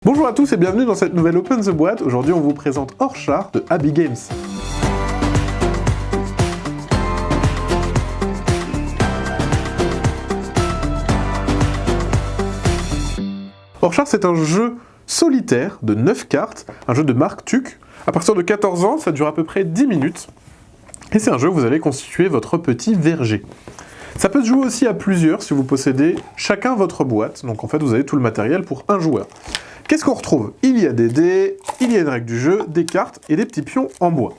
Bonjour à tous et bienvenue dans cette nouvelle Open the Boîte. Aujourd'hui on vous présente Orchard de Abby Games. Orchard c'est un jeu solitaire de 9 cartes, un jeu de Mark Tuck. À partir de 14 ans, ça dure à peu près 10 minutes. Et c'est un jeu où vous allez constituer votre petit verger. Ça peut se jouer aussi à plusieurs si vous possédez chacun votre boîte. Donc en fait vous avez tout le matériel pour un joueur. Qu'est-ce qu'on retrouve? Il y a des dés, il y a une règle du jeu, des cartes et des petits pions en bois.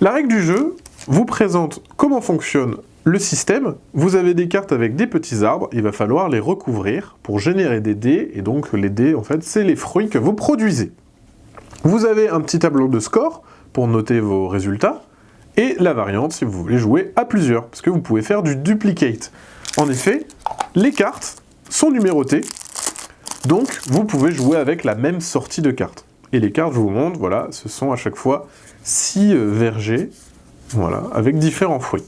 La règle du jeu vous présente comment fonctionne le système. Vous avez des cartes avec des petits arbres, il va falloir les recouvrir pour générer des dés, et donc les dés, en fait, c'est les fruits que vous produisez. Vous avez un petit tableau de score pour noter vos résultats, et la variante si vous voulez jouer à plusieurs, parce que vous pouvez faire du duplicate. En effet, les cartes sont numérotées, donc vous pouvez jouer avec la même sortie de cartes. Et les cartes, je vous montre, voilà, ce sont à chaque fois 6 vergers, voilà, avec différents fruits.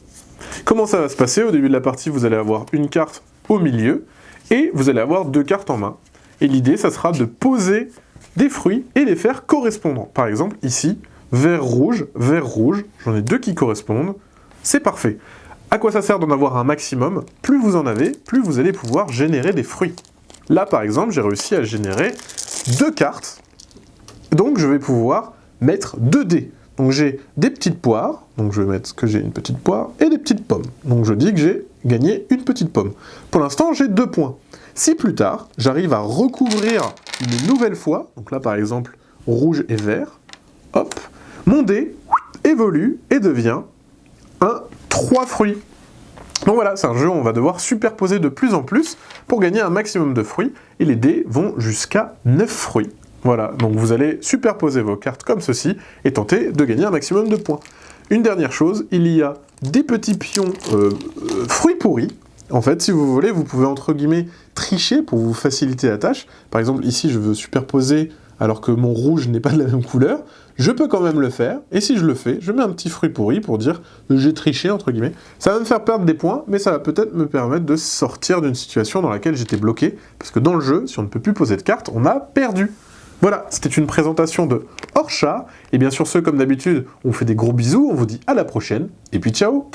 Comment ça va se passer? Au début de la partie, vous allez avoir une carte au milieu, et vous allez avoir 2 cartes en main. Et l'idée, ça sera de poser des fruits et les faire correspondants. Par exemple, ici, vert rouge, j'en ai 2 qui correspondent, c'est parfait. À quoi ça sert d'en avoir un maximum? Plus vous en avez, plus vous allez pouvoir générer des fruits. Là, par exemple, j'ai réussi à générer 2 cartes, donc je vais pouvoir mettre 2 dés. Donc j'ai des petites poires, donc je vais mettre que j'ai une petite poire, et des petites pommes. Donc je dis que j'ai gagné une petite pomme. Pour l'instant, j'ai 2 points. Si plus tard, j'arrive à recouvrir une nouvelle fois, donc là par exemple, rouge et vert, hop, mon dé évolue et devient un 3 fruits. Donc voilà, c'est un jeu où on va devoir superposer de plus en plus pour gagner un maximum de fruits, et les dés vont jusqu'à 9 fruits. Voilà, donc vous allez superposer vos cartes comme ceci, et tenter de gagner un maximum de points. Une dernière chose, il y a des petits pions fruits pourris. En fait, si vous voulez, vous pouvez entre guillemets tricher pour vous faciliter la tâche. Par exemple, ici, je veux superposer alors que mon rouge n'est pas de la même couleur. Je peux quand même le faire, et si je le fais, je mets un petit fruit pourri pour dire que j'ai triché, entre guillemets. Ça va me faire perdre des points, mais ça va peut-être me permettre de sortir d'une situation dans laquelle j'étais bloqué, parce que dans le jeu, si on ne peut plus poser de cartes, on a perdu. Voilà, c'était une présentation de Orchard, et bien sûr, ceux comme d'habitude, on vous fait des gros bisous, on vous dit à la prochaine, et puis ciao!